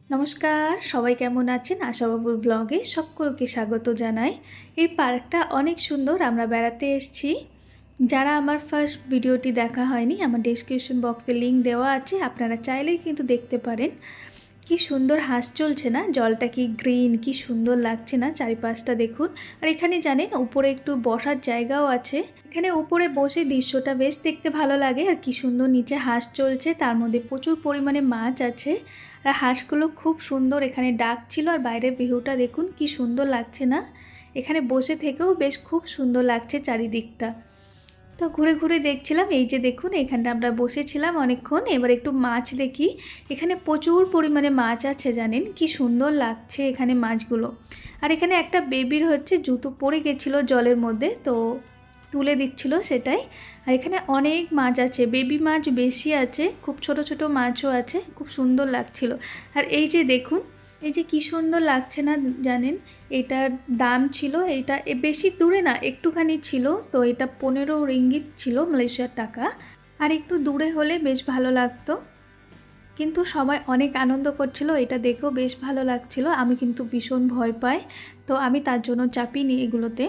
নমস্কার, সবাই কেমন আছেন? আশাবাবুর ব্লগে সকলকে স্বাগত জানাই। এই পার্কটা অনেক সুন্দর, আমরা বেড়াতে এসেছি। যারা আমার ফার্স্ট ভিডিওটি দেখা হয়নি, আমার ডেসক্রিপশন বক্সে লিঙ্ক দেওয়া আছে, আপনারা চাইলেই কিন্তু দেখতে পারেন। কি সুন্দর হাঁস চলছে না, জলটা কি গ্রিন, কি সুন্দর লাগছে না, চারিপাশটা দেখুন। আর এখানে জানেন উপরে একটু বসার জায়গাও আছে, এখানে উপরে বসে দৃশ্যটা বেশ দেখতে ভালো লাগে। আর কি সুন্দর নিচে হাঁস চলছে, তার মধ্যে প্রচুর পরিমাণে মাছ আছে। আর হাঁসগুলো খুব সুন্দর এখানে ডাকছিল। আর বাইরের ভিউটা দেখুন কি সুন্দর লাগছে না, এখানে বসে থেকেও বেশ খুব সুন্দর লাগছে চারিদিকটা। তো ঘুরে ঘুরে দেখছিলাম, এই যে দেখুন এখানটা আমরা বসেছিলাম অনেকক্ষণ। এবার একটু মাছ দেখি, এখানে প্রচুর পরিমাণে মাছ আছে, জানেন কি সুন্দর লাগছে এখানে মাছগুলো। আর এখানে একটা বেবির জুতো পড়ে গেছিলো জলের মধ্যে, তো তুলে দিচ্ছিল সেটাই। আর এখানে অনেক মাছ আছে, বেবি মাছ বেশি আছে, খুব ছোট ছোট মাছও আছে, খুব সুন্দর লাগছিল। আর এই যে দেখুন, এই যে কি সুন্দর লাগছে না জানেন, এটার দাম ছিল, এটা বেশি দূরে না, একটুখানি ছিল, তো এটা 15 রিঙ্গিত ছিল, মালয়েশিয়ার টাকা। আর একটু দূরে হলে বেশ ভালো লাগতো, কিন্তু সবাই অনেক আনন্দ করছিল, এটা দেখেও বেশ ভালো লাগছিল। আমি কিন্তু ভীষণ ভয় পাই, তো আমি তার জন্য চাপিনি এগুলোতে,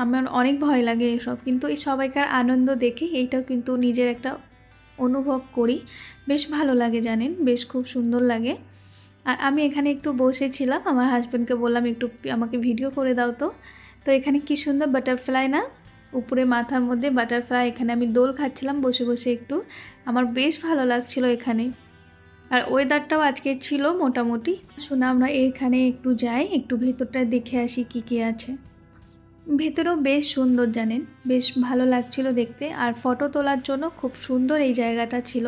আমার অনেক ভয় লাগে এসব। কিন্তু এই সবাইকার আনন্দ দেখে এইটাও কিন্তু নিজের একটা অনুভব করি, বেশ ভালো লাগে জানেন, বেশ খুব সুন্দর লাগে। আর আমি এখানে একটু বসেছিলাম, আমার হাজব্যান্ডকে বললাম একটু আমাকে ভিডিও করে দাও। তো এখানে কি সুন্দর বাটারফ্লাই না, উপরে মাথার মধ্যে বাটারফ্লাই, এখানে আমি দোল খাচ্ছিলাম বসে বসে একটু, আমার বেশ ভালো লাগছিল এখানে। আর ওয়েদারটাও আজকে ছিল মোটামুটি। শোনা আমরা এখানে একটু যাই, একটু ভেতরটা দেখে আসি কি কি আছে। ভেতরেও বেশ সুন্দর জানেন, বেশ ভালো লাগছিল দেখতে। আর ফটো তোলার জন্য খুব সুন্দর এই জায়গাটা ছিল,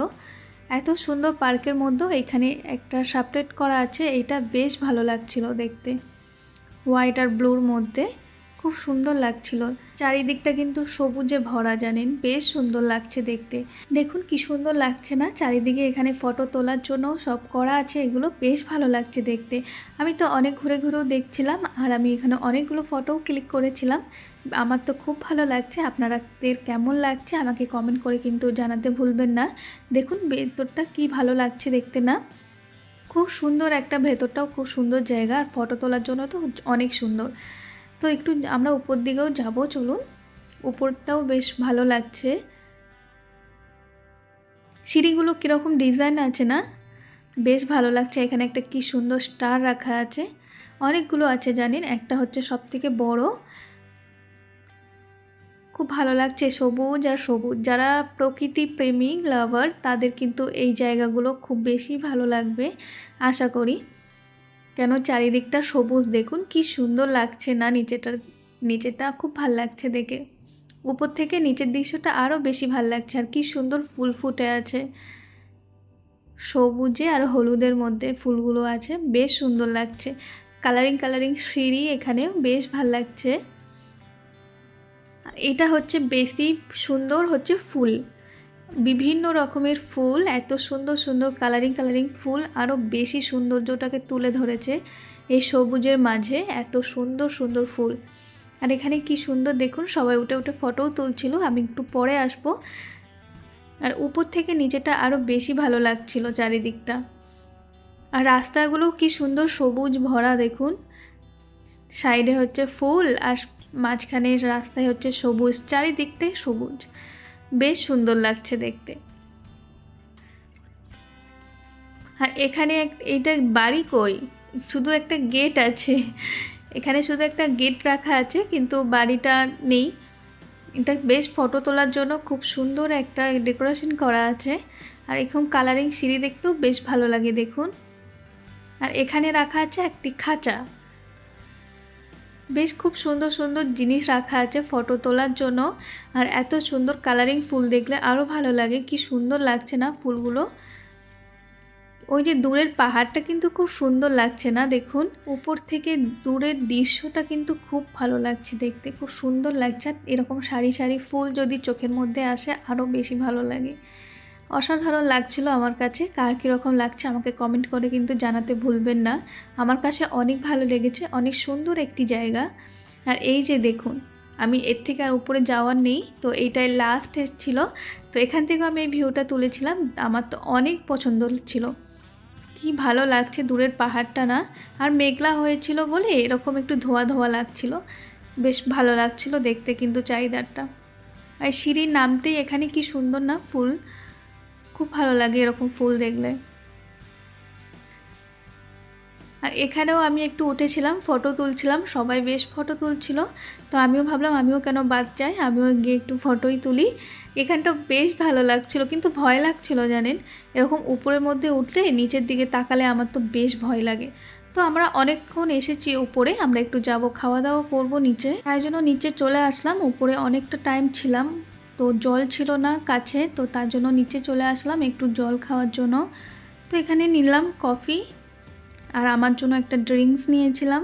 এত সুন্দর পার্কের মধ্যেও এখানে একটা সাপারেট করা আছে, এটা বেশ ভালো লাগছিল দেখতে, হোয়াইট আর ব্লুর মধ্যে খুব সুন্দর লাগছিল। চারিদিকটা কিন্তু সবুজে ভরা জানেন, বেশ সুন্দর লাগছে দেখতে। দেখুন কি সুন্দর লাগছে না চারিদিকে, এখানে ফটো তোলার জন্য সব করা আছে, এগুলো বেশ ভালো লাগছে দেখতে। আমি তো অনেক ঘুরে ঘুরেও দেখছিলাম, আর আমি এখানে অনেকগুলো ফটোও ক্লিক করেছিলাম। আমার তো খুব ভালো লাগছে, আপনাদের কেমন লাগছে আমাকে কমেন্ট করে কিন্তু জানাতে ভুলবেন না। দেখুন ভেতরটা কি ভালো লাগছে দেখতে না, খুব সুন্দর একটা, ভেতরটাও খুব সুন্দর জায়গা, আর ফটো তোলার জন্য তো অনেক সুন্দর। তো একটু আমরা উপর দিকেও যাব, চলুন, উপরটাও বেশ ভালো লাগছে। সিঁড়িগুলো কীরকম ডিজাইন আছে না, বেশ ভালো লাগছে। এখানে একটা কি সুন্দর স্টার রাখা আছে, অনেকগুলো আছে জানেন, একটা হচ্ছে সব থেকে বড়, খুব ভালো লাগছে, সবুজ আর সবুজ। যারা প্রকৃতি প্রেমিক লাভার তাদের কিন্তু এই জায়গাগুলো খুব বেশি ভালো লাগবে আশা করি, কেন চারিদিকটা সবুজ দেখুন কি সুন্দর লাগছে না, নিচেটা খুব ভাল লাগছে দেখে। উপর থেকে নিচের দৃশ্যটা আরও বেশি ভাল লাগছে। আর কি সুন্দর ফুল ফুটে আছে, সবুজে আর হলুদের মধ্যে ফুলগুলো আছে, বেশ সুন্দর লাগছে। কালারিং কালারিং সিঁড়ি, এখানেও বেশ ভাল লাগছে। এটা বেশি সুন্দর ফুল, বিভিন্ন রকমের ফুল, এত সুন্দর সুন্দর কালারিং কালারিং ফুল, আরও বেশি সৌন্দর্যটাকে তুলে ধরেছে এই সবুজের মাঝে, এত সুন্দর সুন্দর ফুল। আর এখানে কি সুন্দর দেখুন, সবাই উঠে উঠে ফটোও তুলছিল, আমি একটু পরে আসবো। আর উপর থেকে নিচেটা আরও বেশি ভালো লাগছিল চারিদিকটা। আর রাস্তাগুলো কি সুন্দর সবুজ ভরা দেখুন, সাইডে ফুল, আর মাঝখানের রাস্তায় সবুজ, চারিদিকটাই সবুজ, বেশ সুন্দর লাগছে দেখতে। আর এখানে এইটা বাড়ি কই, শুধু একটা গেট আছে, এখানে শুধু একটা গেট রাখা আছে, কিন্তু বাড়িটা নেই। এটা বেশ ফটো তোলার জন্য খুব সুন্দর একটা ডেকোরেশন করা আছে। আর এরকম কালারিং সিঁড়ি দেখতেও বেশ ভালো লাগে দেখুন। আর এখানে রাখা আছে একটি খাঁচা, বেশ খুব সুন্দর সুন্দর জিনিস রাখা আছে ফটো তোলার জন্য। আর এত সুন্দর কালারিং ফুল দেখলে আরও ভালো লাগে, কি সুন্দর লাগছে না ফুলগুলো। ওই যে দূরের পাহাড়টা কিন্তু খুব সুন্দর লাগছে না, দেখুন উপর থেকে দূরের দৃশ্যটা কিন্তু খুব ভালো লাগছে দেখতে, খুব সুন্দর লাগছে। এরকম সারি সারি ফুল যদি চোখের মধ্যে আসে আরও বেশি ভালো লাগে, অসাধারণ লাগছিল আমার কাছে। কার কীরকম লাগছে আমাকে কমেন্ট করে কিন্তু জানাতে ভুলবেন না। আমার কাছে অনেক ভালো লেগেছে, অনেক সুন্দর একটি জায়গা। আর এই যে দেখুন, আমি এর থেকে আর উপরে যাওয়ার নেই, তো এইটাই লাস্ট ছিল। তো এখান থেকেও আমি এই ভিউটা তুলেছিলাম, আমার তো অনেক পছন্দ ছিল। কি ভালো লাগছে দূরের পাহাড়টা না, আর মেঘলা হয়েছিল বলে এরকম একটু ধোয়া ধোয়া লাগছিল, বেশ ভালো লাগছিল দেখতে কিন্তু চারিধারটা। আর সিঁড়ি নামতেই এখানে কি সুন্দর না ফুল, খুব ভালো লাগে এরকম ফুল দেখলে। আর এখানেও আমি একটু উঠেছিলাম, ফটো তুলছিলাম, সবাই বেশ ফটো তুলছিল, তো আমিও ভাবলাম আমিও কেন বাদ যাই, আমিও গিয়ে একটু ফটোই তুলি। এখানটা বেশ ভালো লাগছিল, কিন্তু ভয় লাগছিল জানেন, এরকম উপরের মধ্যে উঠলে নিচের দিকে তাকালে আমার তো বেশ ভয় লাগে। তো আমরা অনেকক্ষণ এসেছি উপরে, আমরা একটু যাব খাওয়া দাওয়া করব নিচে, তাই জন্য নিচে চলে আসলাম। উপরে অনেকটা টাইম ছিলাম, তো জল ছিল না কাছে, তো তার জন্য নিচে চলে আসলাম একটু জল খাওয়ার জন্য। তো এখানে নিলাম কফি, আর আমার জন্য একটা ড্রিঙ্কস নিয়েছিলাম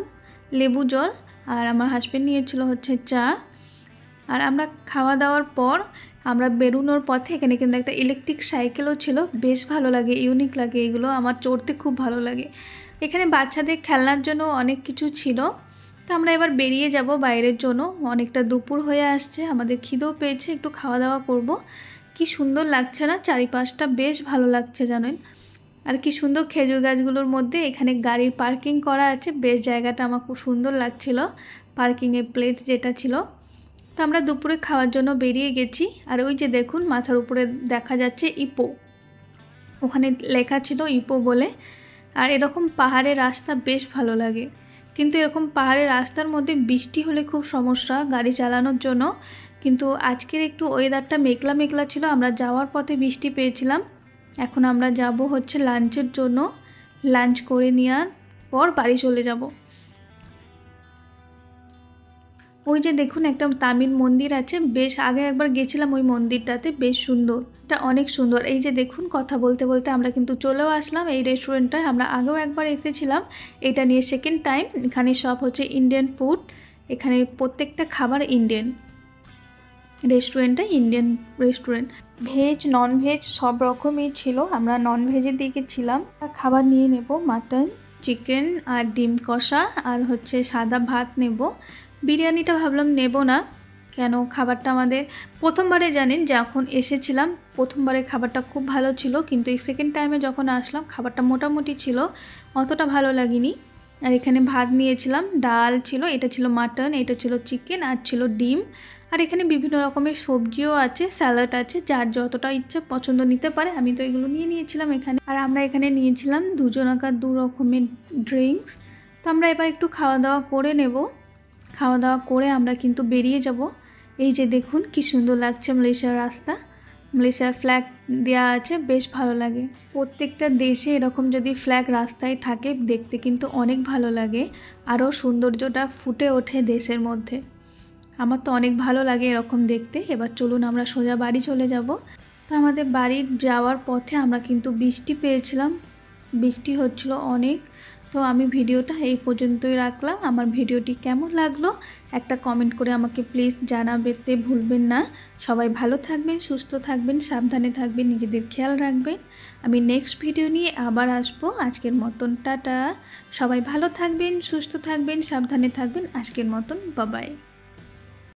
লেবু জল, আর আমার হাজব্যান্ড নিয়েছিল হচ্ছে চা। আর আমরা খাওয়া দাওয়ার পর আমরা বেরোনোর পথে এখানে কিন্তু একটা ইলেকট্রিক সাইকেলও ছিল, বেশ ভালো লাগে, ইউনিক লাগে এগুলো, আমার চড়তে খুব ভালো লাগে। এখানে বাচ্চাদের খেলনার জন্য অনেক কিছু ছিল। তো আমরা এবার বেরিয়ে যাব বাইরের জন্য, অনেকটা দুপুর হয়ে আসছে, আমাদের খিদেও পেয়েছে, একটু খাওয়া দাওয়া করব। কি সুন্দর লাগছে না চারিপাশটা, বেশ ভালো লাগছে জানেন। আর কি সুন্দর খেজুর গাছগুলোর মধ্যে এখানে গাড়ির পার্কিং করা আছে, বেশ জায়গাটা আমার খুব সুন্দর লাগছিল, পার্কিংয়ের প্লেস যেটা ছিল। তো আমরা দুপুরে খাওয়ার জন্য বেরিয়ে গেছি। আর ওই যে দেখুন মাথার উপরে দেখা যাচ্ছে ইপো, ওখানে লেখা ছিল ইপো বলে। আর এরকম পাহাড়ের রাস্তা বেশ ভালো লাগে, কিন্তু এরকম পাহাড়ের রাস্তার মধ্যে বৃষ্টি হলে খুব সমস্যা গাড়ি চালানোর জন্য। কিন্তু আজকের একটু ওয়েদারটা মেঘলা মেঘলা ছিল, আমরা যাওয়ার পথে বৃষ্টি পেয়েছিলাম। এখন আমরা যাব হচ্ছে লাঞ্চের জন্য, লাঞ্চ করে নেওয়ার পর বাড়ি চলে যাব। ওই যে দেখুন একটা তামিল মন্দির আছে, বেশ আগে একবার গেছিলাম ওই মন্দিরটাতে, বেশ সুন্দর, এটা অনেক সুন্দর। এই যে দেখুন কথা বলতে বলতে আমরা কিন্তু চলেও আসলাম এই রেস্টুরেন্টটায়, আমরা আগেও একবার এসেছিলাম, এটা নিয়ে সেকেন্ড টাইম। এখানে সব হচ্ছে ইন্ডিয়ান ফুড, এখানে প্রত্যেকটা খাবার ইন্ডিয়ান, রেস্টুরেন্টটা Indian restaurant, veg non veg সব রকমই ছিল। আমরা নন ভেজের দিকে ছিলাম। খাবার নিয়ে নেব মাটন, চিকেন আর ডিম কষা, আর হচ্ছে সাদা ভাত নেব। বিরিয়ানিটা ভাবলাম নেব না, কেন খাবারটা আমাদের প্রথমবারে জানেন যখন এসেছিলাম, প্রথমবারে খাবারটা খুব ভালো ছিল, কিন্তু এই সেকেন্ড টাইমে যখন আসলাম খাবারটা মোটামুটি ছিল, অতটা ভালো লাগেনি। আর এখানে ভাত নিয়েছিলাম, ডাল ছিল, এটা ছিল মাটন, এটা ছিল চিকেন, আর ছিল ডিম। আর এখানে বিভিন্ন রকমের সবজিও আছে, স্যালাড আছে, যার যতটা ইচ্ছা পছন্দ নিতে পারে। আমি তো এগুলো নিয়ে নিয়েছিলাম এখানে। আর আমরা এখানে নিয়েছিলাম দুজনাকার 2 রকমের ড্রিঙ্কস। তো আমরা এবার একটু খাওয়া দাওয়া করে নেব, খাওয়া দাওয়া করে আমরা কিন্তু বেরিয়ে যাব। এই যে দেখুন কি সুন্দর লাগছে মালয়েশিয়ার রাস্তা, মালয়েশিয়ার ফ্ল্যাগ দেওয়া আছে, বেশ ভালো লাগে। প্রত্যেকটা দেশে এরকম যদি ফ্ল্যাগ রাস্তায় থাকে দেখতে কিন্তু অনেক ভালো লাগে, আরও সৌন্দর্যটা ফুটে ওঠে দেশের মধ্যে। আমার তো অনেক ভালো লাগে এরকম দেখতে। এবার চলুন আমরা সোজা বাড়ি চলে যাব। তো আমাদের বাড়ি যাওয়ার পথে আমরা কিন্তু বৃষ্টি পেয়েছিলাম, বৃষ্টি হচ্ছিল অনেক। তো আমি ভিডিওটা এই পর্যন্তই রাখলাম। আমার ভিডিওটি কেমন লাগলো একটা কমেন্ট করে আমাকে প্লিজ জানাতে ভুলবেন না। সবাই ভালো থাকবেন, সুস্থ থাকবেন, সাবধানে থাকবেন, নিজেদের খেয়াল রাখবেন। আমি নেক্সট ভিডিও নিয়ে আবার আসবো। আজকের মতন টাটা, সবাই ভালো থাকবেন, সুস্থ থাকবেন, সাবধানে থাকবেন। আজকের মতন বাই বাই।